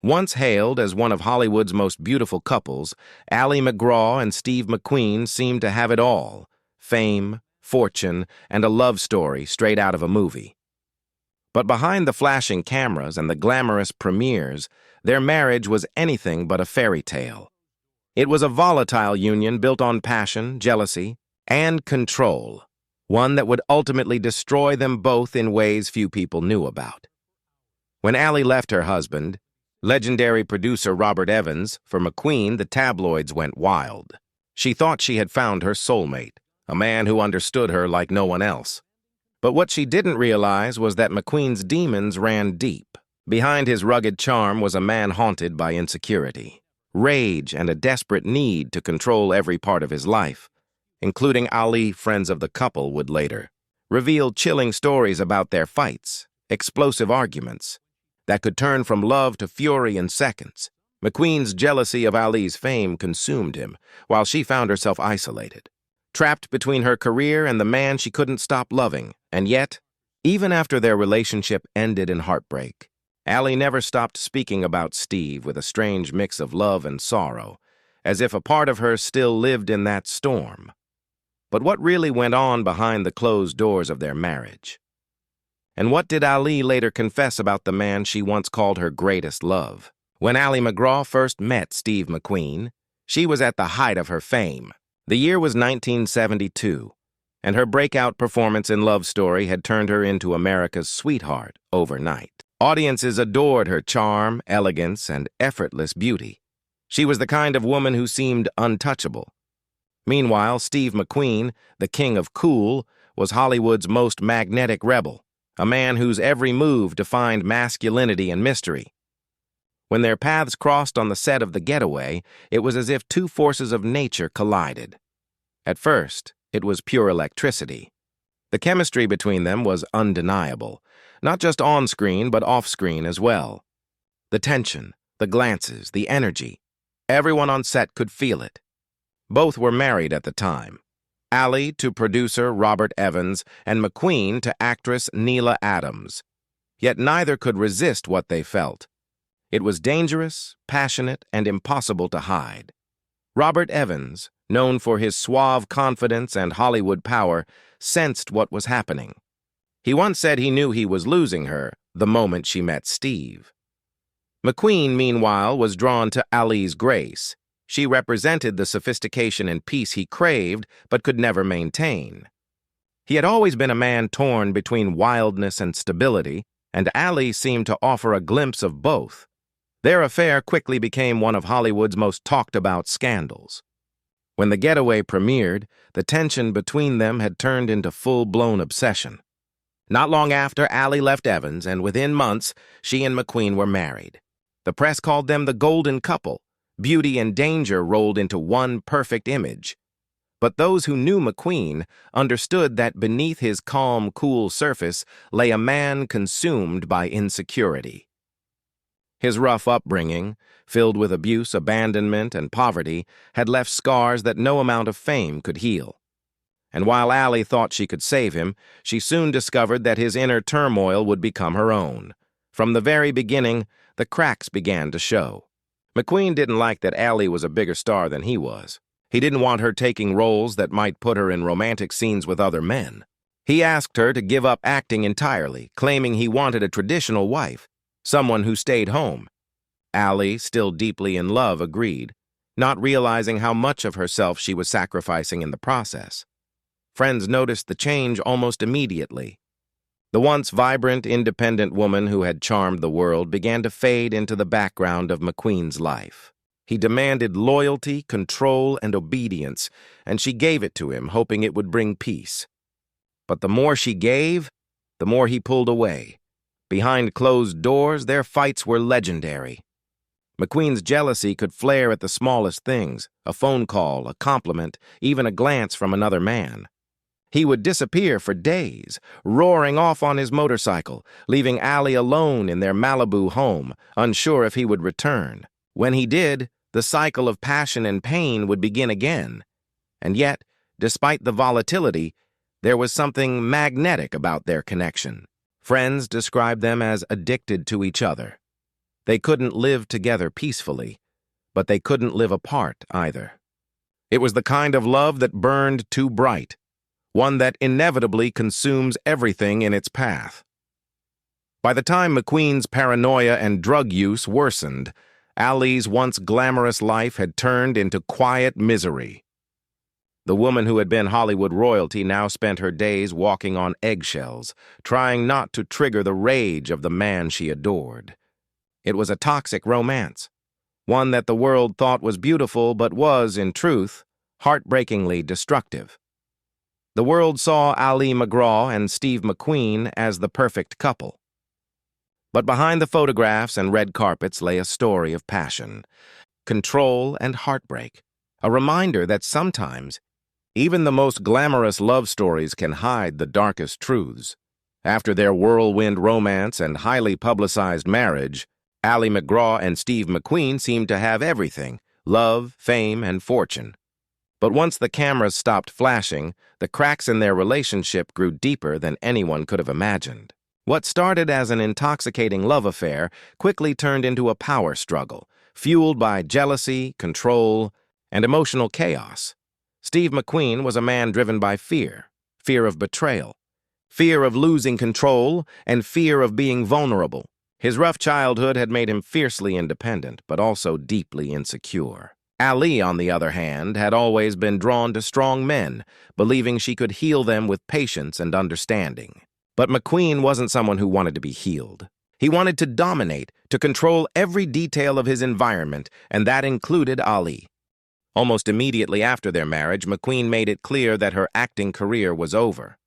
Once hailed as one of Hollywood's most beautiful couples, Ally McGraw and Steve McQueen seemed to have it all: fame, fortune, and a love story straight out of a movie. But behind the flashing cameras and the glamorous premieres, their marriage was anything but a fairy tale. It was a volatile union built on passion, jealousy, and control, one that would ultimately destroy them both in ways few people knew about. When Ally left her husband, legendary producer Robert Evans, for McQueen, the tabloids went wild. She thought she had found her soulmate, a man who understood her like no one else. But what she didn't realize was that McQueen's demons ran deep. Behind his rugged charm was a man haunted by insecurity, rage, and a desperate need to control every part of his life, including Ally. Friends of the couple would later reveal chilling stories about their fights, explosive arguments that could turn from love to fury in seconds. McQueen's jealousy of Ally's fame consumed him, while she found herself isolated, trapped between her career and the man she couldn't stop loving. And yet, even after their relationship ended in heartbreak, Ally never stopped speaking about Steve with a strange mix of love and sorrow, as if a part of her still lived in that storm. But what really went on behind the closed doors of their marriage? And what did Ally later confess about the man she once called her greatest love? When Ally McGraw first met Steve McQueen, she was at the height of her fame. The year was 1972, and her breakout performance in Love Story had turned her into America's sweetheart overnight. Audiences adored her charm, elegance, and effortless beauty. She was the kind of woman who seemed untouchable. Meanwhile, Steve McQueen, the king of cool, was Hollywood's most magnetic rebel, a man whose every move defined masculinity and mystery. When their paths crossed on the set of The Getaway, it was as if two forces of nature collided. At first, it was pure electricity. The chemistry between them was undeniable, not just on-screen but off-screen as well. The tension, the glances, the energy, everyone on set could feel it. Both were married at the time. Ally to producer Robert Evans and McQueen to actress Neela Adams. Yet neither could resist what they felt. It was dangerous, passionate, and impossible to hide. Robert Evans, known for his suave confidence and Hollywood power, sensed what was happening. He once said he knew he was losing her the moment she met Steve. McQueen, meanwhile, was drawn to Ally's grace. She represented the sophistication and peace he craved but could never maintain. He had always been a man torn between wildness and stability, and Ally seemed to offer a glimpse of both. Their affair quickly became one of Hollywood's most talked-about scandals. When The Getaway premiered, the tension between them had turned into full-blown obsession. Not long after, Ally left Evans, and within months, she and McQueen were married. The press called them the golden couple. Beauty and danger rolled into one perfect image. But those who knew McQueen understood that beneath his calm, cool surface lay a man consumed by insecurity. His rough upbringing, filled with abuse, abandonment, and poverty, had left scars that no amount of fame could heal. And while Ally thought she could save him, she soon discovered that his inner turmoil would become her own. From the very beginning, the cracks began to show. McQueen didn't like that Ally was a bigger star than he was. He didn't want her taking roles that might put her in romantic scenes with other men. He asked her to give up acting entirely, claiming he wanted a traditional wife, someone who stayed home. Ally, still deeply in love, agreed, not realizing how much of herself she was sacrificing in the process. Friends noticed the change almost immediately. The once vibrant, independent woman who had charmed the world began to fade into the background of McQueen's life. He demanded loyalty, control, and obedience, and she gave it to him, hoping it would bring peace. But the more she gave, the more he pulled away. Behind closed doors, their fights were legendary. McQueen's jealousy could flare at the smallest things: a phone call, a compliment, even a glance from another man. He would disappear for days, roaring off on his motorcycle, leaving Ally alone in their Malibu home, unsure if he would return. When he did, the cycle of passion and pain would begin again. And yet, despite the volatility, there was something magnetic about their connection. Friends described them as addicted to each other. They couldn't live together peacefully, but they couldn't live apart either. It was the kind of love that burned too bright, one that inevitably consumes everything in its path. By the time McQueen's paranoia and drug use worsened, Ali's once glamorous life had turned into quiet misery. The woman who had been Hollywood royalty now spent her days walking on eggshells, trying not to trigger the rage of the man she adored. It was a toxic romance, one that the world thought was beautiful but was, in truth, heartbreakingly destructive. The world saw Ali MacGraw and Steve McQueen as the perfect couple. But behind the photographs and red carpets lay a story of passion, control, and heartbreak, a reminder that sometimes even the most glamorous love stories can hide the darkest truths. After their whirlwind romance and highly publicized marriage, Ali MacGraw and Steve McQueen seemed to have everything: love, fame, and fortune. But once the cameras stopped flashing, the cracks in their relationship grew deeper than anyone could have imagined. What started as an intoxicating love affair quickly turned into a power struggle, fueled by jealousy, control, and emotional chaos. Steve McQueen was a man driven by fear of betrayal, fear of losing control, and fear of being vulnerable. His rough childhood had made him fiercely independent, but also deeply insecure. Ali, on the other hand, had always been drawn to strong men, believing she could heal them with patience and understanding. But McQueen wasn't someone who wanted to be healed. He wanted to dominate, to control every detail of his environment, and that included Ali. Almost immediately after their marriage, McQueen made it clear that her acting career was over.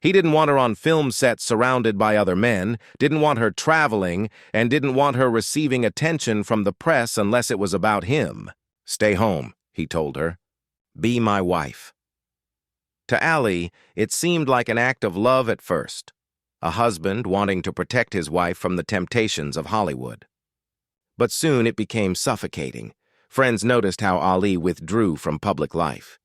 He didn't want her on film sets surrounded by other men, didn't want her traveling, and didn't want her receiving attention from the press unless it was about him. "Stay home," he told her. "Be my wife." To Ali, it seemed like an act of love at first, a husband wanting to protect his wife from the temptations of Hollywood. But soon it became suffocating. Friends noticed how Ali withdrew from public life.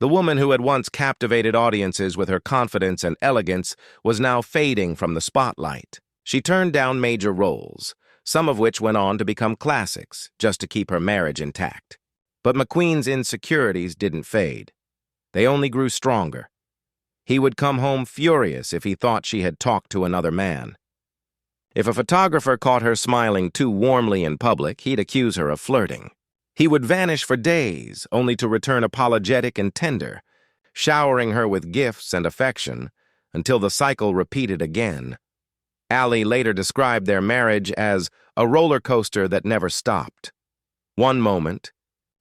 The woman who had once captivated audiences with her confidence and elegance was now fading from the spotlight. She turned down major roles, some of which went on to become classics, just to keep her marriage intact. But McQueen's insecurities didn't fade. They only grew stronger. He would come home furious if he thought she had talked to another man. If a photographer caught her smiling too warmly in public, he'd accuse her of flirting. He would vanish for days, only to return apologetic and tender, showering her with gifts and affection until the cycle repeated again. Ali later described their marriage as a roller coaster that never stopped. One moment,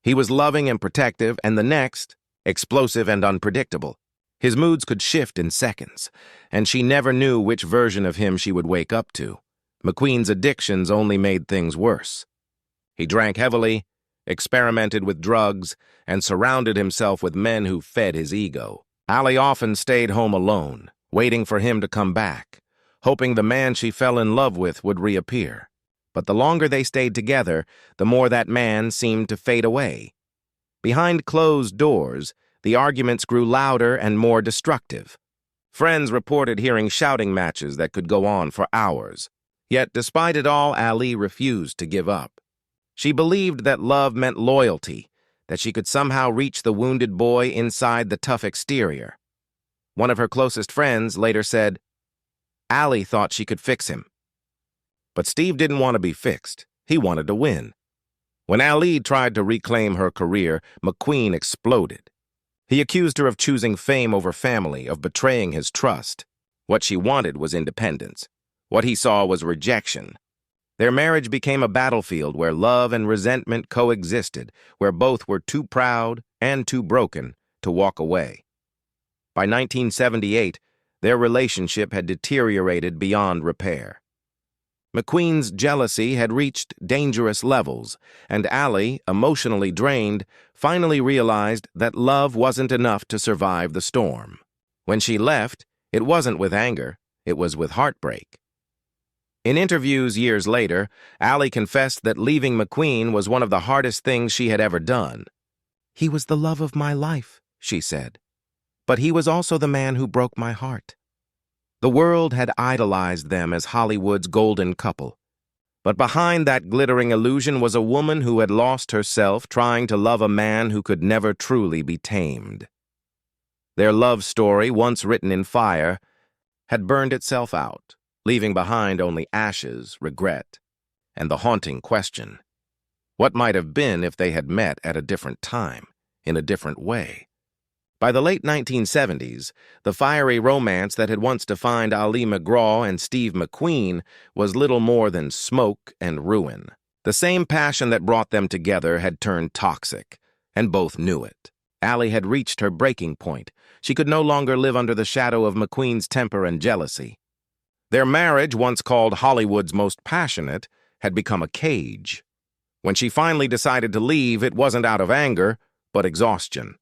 he was loving and protective, and the next, explosive and unpredictable. His moods could shift in seconds, and she never knew which version of him she would wake up to. McQueen's addictions only made things worse. He drank heavily, experimented with drugs, and surrounded himself with men who fed his ego. Ali often stayed home alone, waiting for him to come back, hoping the man she fell in love with would reappear. But the longer they stayed together, the more that man seemed to fade away. Behind closed doors, the arguments grew louder and more destructive. Friends reported hearing shouting matches that could go on for hours. Yet, despite it all, Ali refused to give up. She believed that love meant loyalty, that she could somehow reach the wounded boy inside the tough exterior. One of her closest friends later said, Ali thought she could fix him. But Steve didn't want to be fixed. He wanted to win. When Ali tried to reclaim her career, McQueen exploded. He accused her of choosing fame over family, of betraying his trust. What she wanted was independence. What he saw was rejection. Their marriage became a battlefield where love and resentment coexisted, where both were too proud and too broken to walk away. By 1978, their relationship had deteriorated beyond repair. McQueen's jealousy had reached dangerous levels, and Ali, emotionally drained, finally realized that love wasn't enough to survive the storm. When she left, it wasn't with anger, it was with heartbreak. In interviews years later, Ali confessed that leaving McQueen was one of the hardest things she had ever done. "He was the love of my life," she said, "but he was also the man who broke my heart." The world had idolized them as Hollywood's golden couple. But behind that glittering illusion was a woman who had lost herself trying to love a man who could never truly be tamed. Their love story, once written in fire, had burned itself out, leaving behind only ashes, regret, and the haunting question: what might have been if they had met at a different time, in a different way? By the late 1970s, the fiery romance that had once defined Ali MacGraw and Steve McQueen was little more than smoke and ruin. The same passion that brought them together had turned toxic, and both knew it. Ali had reached her breaking point. She could no longer live under the shadow of McQueen's temper and jealousy. Their marriage, once called Hollywood's most passionate, had become a cage. When she finally decided to leave, it wasn't out of anger, but exhaustion.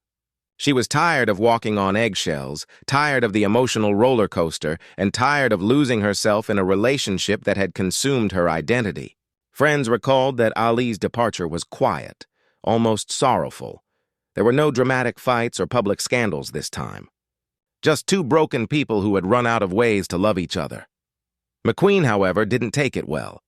She was tired of walking on eggshells, tired of the emotional roller coaster, and tired of losing herself in a relationship that had consumed her identity. Friends recalled that Ali's departure was quiet, almost sorrowful. There were no dramatic fights or public scandals this time. Just two broken people who had run out of ways to love each other. McQueen, however, didn't take it well.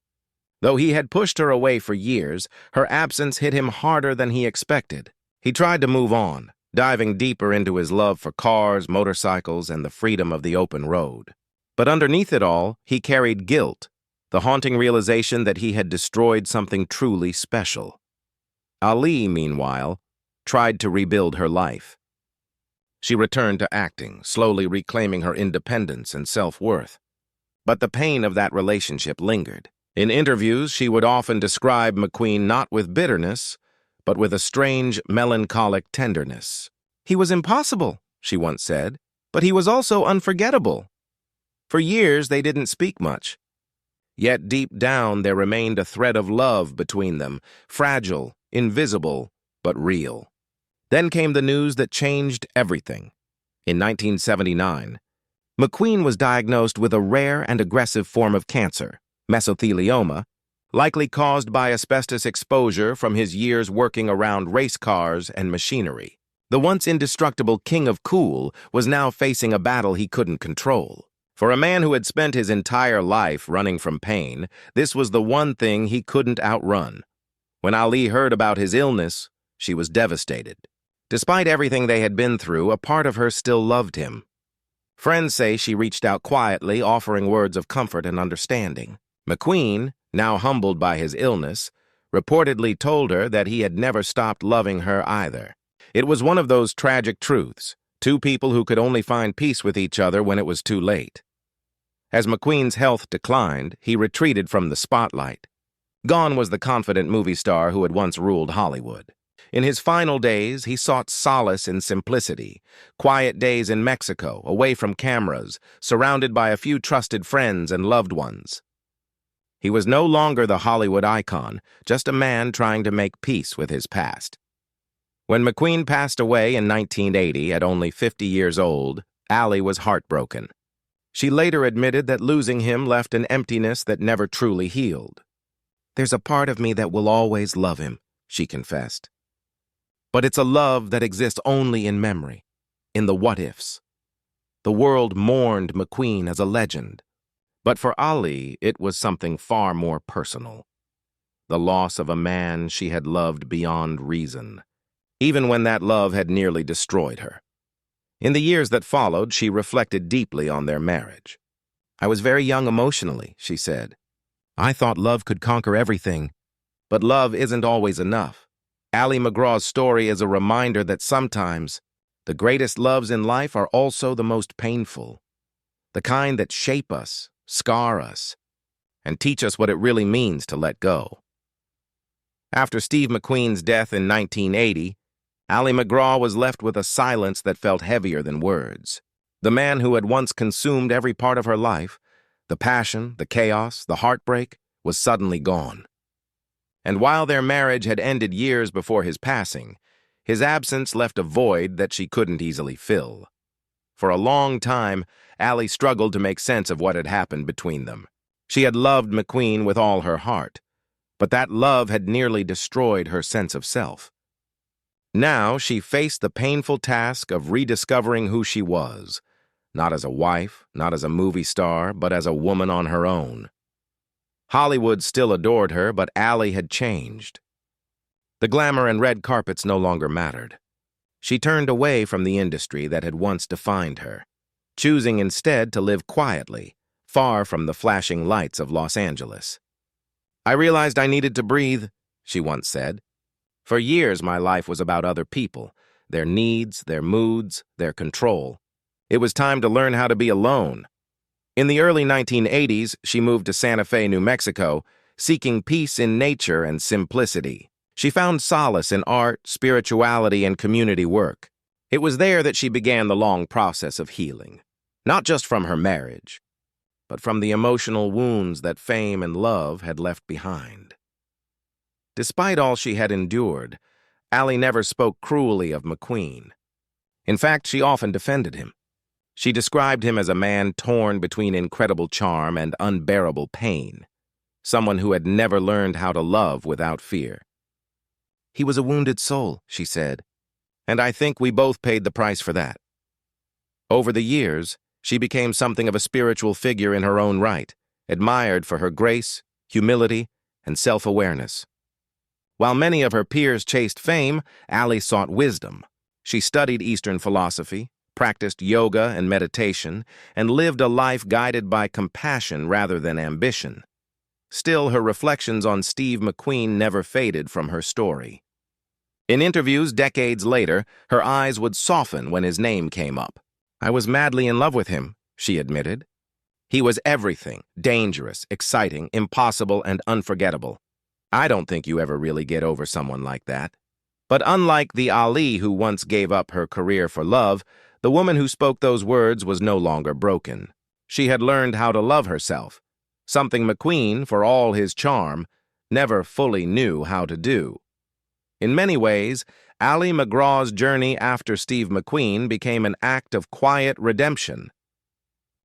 Though he had pushed her away for years, her absence hit him harder than he expected. He tried to move on, diving deeper into his love for cars, motorcycles, and the freedom of the open road. But underneath it all, he carried guilt, the haunting realization that he had destroyed something truly special. Ali, meanwhile, tried to rebuild her life. She returned to acting, slowly reclaiming her independence and self-worth. But the pain of that relationship lingered. In interviews, she would often describe McQueen not with bitterness, but with a strange, melancholic tenderness. "He was impossible," she once said, "but he was also unforgettable." For years, they didn't speak much. Yet deep down, there remained a thread of love between them, fragile, invisible, but real. Then came the news that changed everything. In 1979, McQueen was diagnosed with a rare and aggressive form of cancer, mesothelioma, likely caused by asbestos exposure from his years working around race cars and machinery. The once indestructible king of cool was now facing a battle he couldn't control. For a man who had spent his entire life running from pain, this was the one thing he couldn't outrun. When Ali heard about his illness, she was devastated. Despite everything they had been through, a part of her still loved him. Friends say she reached out quietly, offering words of comfort and understanding. McQueen, now humbled by his illness, reportedly told her that he had never stopped loving her either. It was one of those tragic truths, two people who could only find peace with each other when it was too late. As McQueen's health declined, he retreated from the spotlight. Gone was the confident movie star who had once ruled Hollywood. In his final days, he sought solace in simplicity, quiet days in Mexico, away from cameras, surrounded by a few trusted friends and loved ones. He was no longer the Hollywood icon, just a man trying to make peace with his past. When McQueen passed away in 1980 at only 50 years old, Ali was heartbroken. She later admitted that losing him left an emptiness that never truly healed. "There's a part of me that will always love him," she confessed. But it's a love that exists only in memory, in the what-ifs. The world mourned McQueen as a legend. But for Ali, it was something far more personal. The loss of a man she had loved beyond reason, even when that love had nearly destroyed her. In the years that followed, she reflected deeply on their marriage. "I was very young emotionally," she said. "I thought love could conquer everything. But love isn't always enough." Ali MacGraw's story is a reminder that sometimes the greatest loves in life are also the most painful, the kind that shape us, scar us, and teach us what it really means to let go. After Steve McQueen's death in 1980, Ali MacGraw was left with a silence that felt heavier than words. The man who had once consumed every part of her life, the passion, the chaos, the heartbreak, was suddenly gone. And while their marriage had ended years before his passing, his absence left a void that she couldn't easily fill. For a long time, Ali struggled to make sense of what had happened between them. She had loved McQueen with all her heart, but that love had nearly destroyed her sense of self. Now she faced the painful task of rediscovering who she was, not as a wife, not as a movie star, but as a woman on her own. Hollywood still adored her, but Allie had changed. The glamour and red carpets no longer mattered. She turned away from the industry that had once defined her, choosing instead to live quietly, far from the flashing lights of Los Angeles. "I realized I needed to breathe," she once said. "For years my life was about other people, their needs, their moods, their control. It was time to learn how to be alone." In the early 1980s, she moved to Santa Fe, New Mexico, seeking peace in nature and simplicity. She found solace in art, spirituality, and community work. It was there that she began the long process of healing, not just from her marriage, but from the emotional wounds that fame and love had left behind. Despite all she had endured, Allie never spoke cruelly of McQueen. In fact, she often defended him. She described him as a man torn between incredible charm and unbearable pain, someone who had never learned how to love without fear. "He was a wounded soul," she said, "and I think we both paid the price for that." Over the years, she became something of a spiritual figure in her own right, admired for her grace, humility, and self-awareness. While many of her peers chased fame, Allie sought wisdom. She studied Eastern philosophy, practiced yoga and meditation, and lived a life guided by compassion rather than ambition. Still, her reflections on Steve McQueen never faded from her story. In interviews decades later, her eyes would soften when his name came up. "I was madly in love with him," she admitted. "He was everything, dangerous, exciting, impossible, and unforgettable. I don't think you ever really get over someone like that." But unlike the Ali who once gave up her career for love, the woman who spoke those words was no longer broken. She had learned how to love herself, something McQueen, for all his charm, never fully knew how to do. In many ways, Ali MacGraw's journey after Steve McQueen became an act of quiet redemption.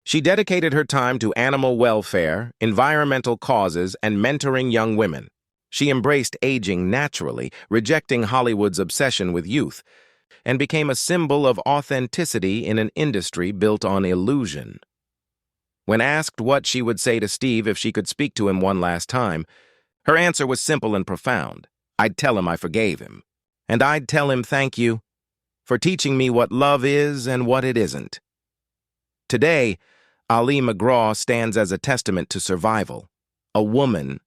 She dedicated her time to animal welfare, environmental causes, and mentoring young women. She embraced aging naturally, rejecting Hollywood's obsession with youth, and became a symbol of authenticity in an industry built on illusion. When asked what she would say to Steve if she could speak to him one last time, her answer was simple and profound. "I'd tell him I forgave him. And I'd tell him thank you for teaching me what love is and what it isn't." Today, Ali MacGraw stands as a testament to survival, a woman